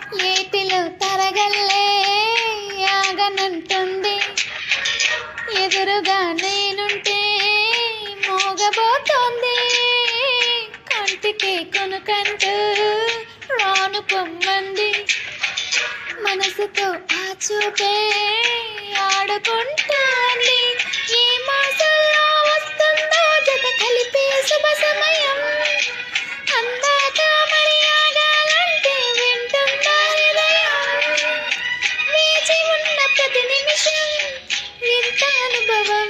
ఏటిలో తరగల్లే ఆగనంటుంది, ఎదురుగా నేనుంటే మోగబోతోంది. కంటికి కొనుకంటూ రాను పొమ్మంది, మనసుతో ఆ చూపే ఆడుకుంటోంది. ఏ మాసంలో వస్తుందో జత కలిపే శుభ సమయం, అందాక మరి ఆగాలంటే వింటుందా హృదయం. వేచి ఉన్న ప్రతి నిమిషం వింత అనుభవం.